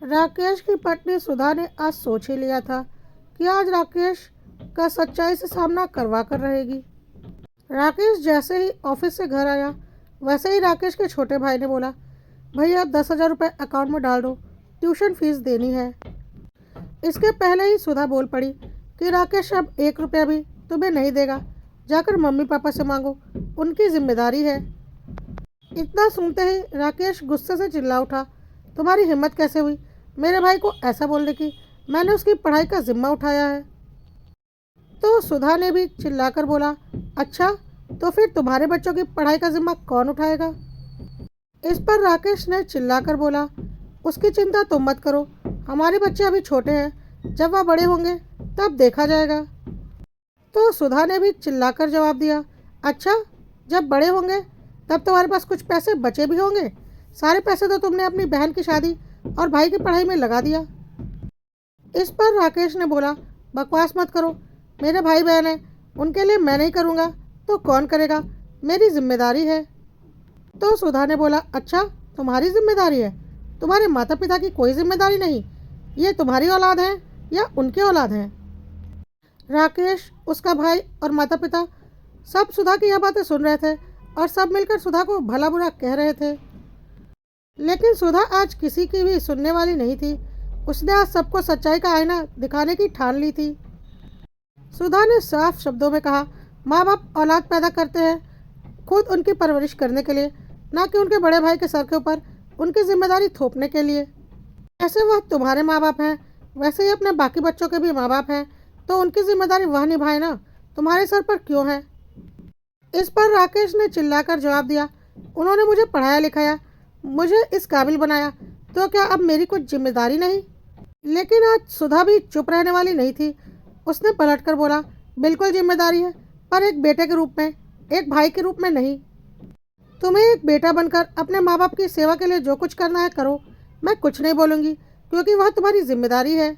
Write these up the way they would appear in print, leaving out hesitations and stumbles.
राकेश की पत्नी सुधा ने आज सोच ही लिया था कि आज राकेश का सच्चाई से सामना करवा कर रहेगी। राकेश जैसे ही ऑफिस से घर आया, वैसे ही राकेश के छोटे भाई ने बोला, भैया 10,000 रुपये अकाउंट में डाल दो, ट्यूशन फीस देनी है। इसके पहले ही सुधा बोल पड़ी कि राकेश अब 1 रुपया भी तुम्हें नहीं देगा, जाकर मम्मी पापा से मांगो, उनकी जिम्मेदारी है। इतना सुनते ही राकेश गुस्से से चिल्ला उठा, तुम्हारी हिम्मत कैसे हुई मेरे भाई को ऐसा बोलने की? मैंने उसकी पढ़ाई का जिम्मा उठाया है। तो सुधा ने भी चिल्लाकर बोला, अच्छा तो फिर तुम्हारे बच्चों की पढ़ाई का जिम्मा कौन उठाएगा? इस पर राकेश ने चिल्लाकर बोला, उसकी चिंता तुम मत करो, हमारे बच्चे अभी छोटे हैं, जब वह बड़े होंगे तब देखा जाएगा। तो सुधा ने भी चिल्लाकर जवाब दिया, अच्छा जब बड़े होंगे तब तुम्हारे पास कुछ पैसे बचे भी होंगे, सारे पैसे तो तुमने अपनी बहन की शादी और भाई की पढ़ाई में लगा दिया। इस पर राकेश ने बोला, बकवास मत करो, मेरे भाई बहन हैं, उनके लिए मैं नहीं करूँगा तो कौन करेगा, मेरी जिम्मेदारी है। तो सुधा ने बोला, अच्छा तुम्हारी जिम्मेदारी है, तुम्हारे माता पिता की कोई जिम्मेदारी नहीं, ये तुम्हारी औलाद है या उनकी औलाद है? राकेश, उसका भाई और माता पिता सब सुधा की यह बातें सुन रहे थे और सब मिलकर सुधा को भला बुरा कह रहे थे। लेकिन सुधा आज किसी की भी सुनने वाली नहीं थी। उसने आज सबको सच्चाई का आईना दिखाने की ठान ली थी। सुधा ने साफ शब्दों में कहा, माँ बाप औलाद पैदा करते हैं खुद उनकी परवरिश करने के लिए, ना कि उनके बड़े भाई के सर के ऊपर उनकी जिम्मेदारी थोपने के लिए। ऐसे वह तुम्हारे माँ बाप हैं, वैसे ही अपने बाकी बच्चों के भी माँ बाप हैं, तो उनकी जिम्मेदारी वह निभाए ना, तुम्हारे सर पर क्यों है? इस पर राकेश ने चिल्लाकर जवाब दिया, उन्होंने मुझे पढ़ाया लिखाया, मुझे इस काबिल बनाया, तो क्या अब मेरी कुछ जिम्मेदारी नहीं? लेकिन आज सुधा भी चुप रहने वाली नहीं थी। उसने पलटकर बोला, बिल्कुल जिम्मेदारी है, पर एक बेटे के रूप में, एक भाई के रूप में नहीं। तुम्हें एक बेटा बनकर अपने माँ बाप की सेवा के लिए जो कुछ करना है करो, मैं कुछ नहीं बोलूँगी, क्योंकि वह तुम्हारी जिम्मेदारी है।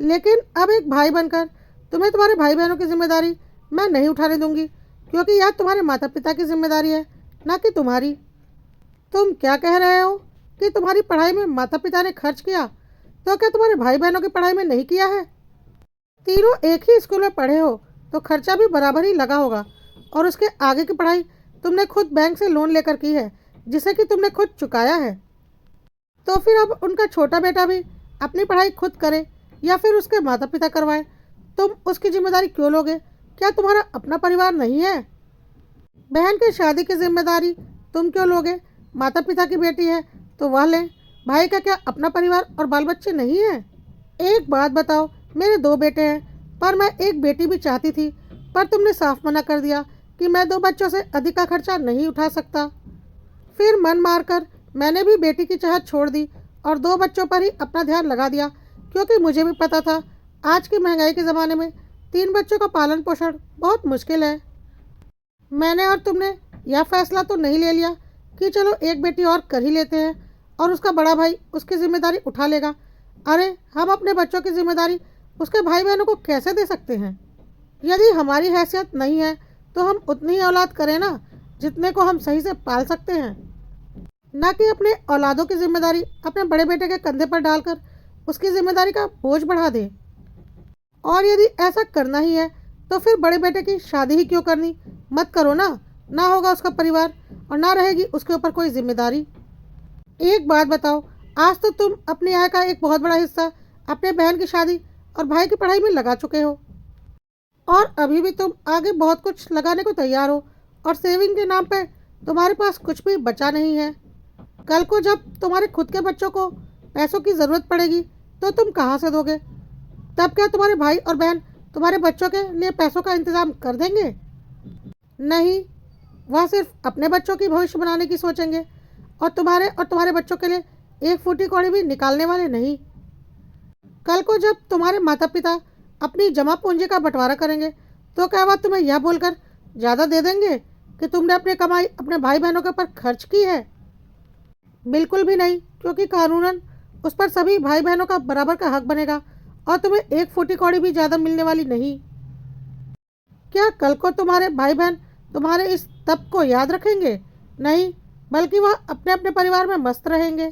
लेकिन अब एक भाई बनकर तुम्हें तुम्हारे भाई बहनों की जिम्मेदारी मैं नहीं उठाने दूंगी, क्योंकि यह तुम्हारे माता पिता की जिम्मेदारी है, ना कि तुम्हारी। तुम क्या कह रहे हो कि तुम्हारी पढ़ाई में माता पिता ने खर्च किया, तो क्या तुम्हारे भाई बहनों की पढ़ाई में नहीं किया है? तीनों एक ही स्कूल में पढ़े हो तो खर्चा भी बराबर ही लगा होगा, और उसके आगे की पढ़ाई तुमने खुद बैंक से लोन लेकर की है, जिसे कि तुमने खुद चुकाया है। तो फिर अब उनका छोटा बेटा भी अपनी पढ़ाई खुद करे या फिर उसके माता पिता करवाएं, तुम उसकी जिम्मेदारी क्यों लोगे? क्या तुम्हारा अपना परिवार नहीं है? बहन की शादी की जिम्मेदारी तुम क्यों लोगे? माता पिता की बेटी है तो वह लें, भाई का क्या अपना परिवार और बाल बच्चे नहीं है? एक बात बताओ, मेरे 2 बेटे हैं, पर मैं एक बेटी भी चाहती थी, पर तुमने साफ मना कर दिया कि मैं 2 बच्चों से अधिक का खर्चा नहीं उठा सकता। फिर मन मारकर मैंने भी बेटी की चाहत छोड़ दी और 2 बच्चों पर ही अपना ध्यान लगा दिया, क्योंकि मुझे भी पता था आज की महंगाई के ज़माने में 3 बच्चों का पालन पोषण बहुत मुश्किल है। मैंने और तुमने यह फैसला तो नहीं ले लिया कि चलो एक बेटी और कर ही लेते हैं और उसका बड़ा भाई उसकी जिम्मेदारी उठा लेगा। अरे हम अपने बच्चों की जिम्मेदारी उसके भाई बहनों को कैसे दे सकते हैं? यदि हमारी हैसियत नहीं है तो हम उतनी ही औलाद करें ना, जितने को हम सही से पाल सकते हैं, ना कि अपने औलादों की जिम्मेदारी अपने बड़े बेटे के कंधे पर डालकर उसकी जिम्मेदारी का बोझ बढ़ा दें। और यदि ऐसा करना ही है तो फिर बड़े बेटे की शादी ही क्यों करनी? मत करो ना, ना होगा उसका परिवार और ना रहेगी उसके ऊपर कोई जिम्मेदारी। एक बात बताओ, आज तो तुम अपनी आय का एक बहुत बड़ा हिस्सा अपने बहन की शादी और भाई की पढ़ाई में लगा चुके हो, और अभी भी तुम आगे बहुत कुछ लगाने को तैयार हो, और सेविंग के नाम पे तुम्हारे पास कुछ भी बचा नहीं है। कल को जब तुम्हारे खुद के बच्चों को पैसों की ज़रूरत पड़ेगी तो तुम कहाँ से दोगे? तब क्या तुम्हारे भाई और बहन तुम्हारे बच्चों के लिए पैसों का इंतज़ाम कर देंगे? नहीं, वह सिर्फ अपने बच्चों की भविष्य बनाने की सोचेंगे और तुम्हारे बच्चों के लिए एक फूटी कौड़ी भी निकालने वाले नहीं। कल को जब तुम्हारे माता पिता अपनी जमा पूंजी का बंटवारा करेंगे तो क्या वह तुम्हें यह बोलकर ज़्यादा दे देंगे कि तुमने अपनी कमाई अपने भाई बहनों के ऊपर खर्च की है? बिल्कुल भी नहीं, क्योंकि कानूनन उस पर सभी भाई बहनों का बराबर का हक बनेगा और तुम्हें एक फूटी कौड़ी भी ज़्यादा मिलने वाली नहीं। क्या कल को तुम्हारे भाई बहन तुम्हारे इस तप को याद रखेंगे? नहीं, बल्कि वह अपने अपने परिवार में मस्त रहेंगे।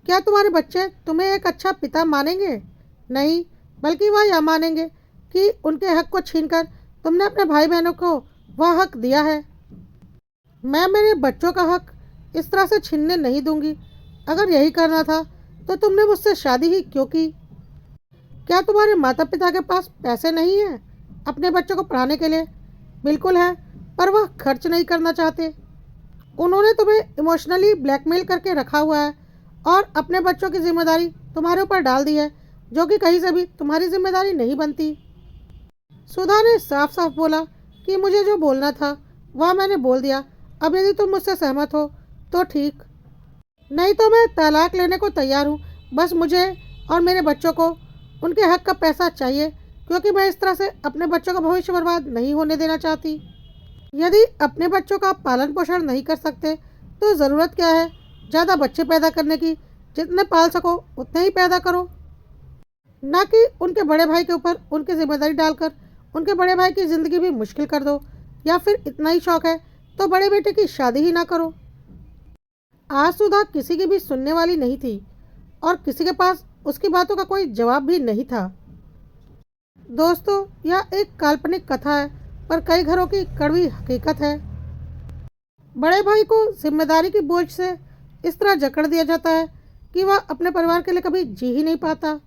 क्या तुम्हारे बच्चे तुम्हें एक अच्छा पिता मानेंगे? नहीं, बल्कि वह यह मानेंगे कि उनके हक को छीनकर तुमने अपने भाई बहनों को वह हक दिया है। मैं मेरे बच्चों का हक इस तरह से छीनने नहीं दूंगी। अगर यही करना था तो तुमने मुझसे शादी ही क्यों की? क्या तुम्हारे माता पिता के पास पैसे नहीं हैं अपने बच्चों को पढ़ाने के लिए? बिल्कुल है, पर वह खर्च नहीं करना चाहते। उन्होंने तुम्हें इमोशनली ब्लैकमेल करके रखा हुआ है और अपने बच्चों की जिम्मेदारी तुम्हारे ऊपर डाल दी है, जो कि कहीं से भी तुम्हारी जिम्मेदारी नहीं बनती। सुधा ने साफ साफ बोला कि मुझे जो बोलना था वह मैंने बोल दिया। अब यदि तुम मुझसे सहमत हो तो ठीक, नहीं तो मैं तलाक लेने को तैयार हूँ। बस मुझे और मेरे बच्चों को उनके हक का पैसा चाहिए, क्योंकि मैं इस तरह से अपने बच्चों का भविष्य बर्बाद नहीं होने देना चाहती। यदि अपने बच्चों का पालन पोषण नहीं कर सकते तो ज़रूरत क्या है ज़्यादा बच्चे पैदा करने की? जितने पाल सको उतने ही पैदा करो, ना कि उनके बड़े भाई के ऊपर उनकी जिम्मेदारी डालकर उनके बड़े भाई की ज़िंदगी भी मुश्किल कर दो। या फिर इतना ही शौक है तो बड़े बेटे की शादी ही ना करो। आज सुधा किसी की भी सुनने वाली नहीं थी और किसी के पास उसकी बातों का कोई जवाब भी नहीं था। दोस्तों, यह एक काल्पनिक कथा है, पर कई घरों की कड़वी हकीकत है। बड़े भाई को जिम्मेदारी की बोझ से इस तरह जकड़ दिया जाता है कि वह अपने परिवार के लिए कभी जी ही नहीं पाता।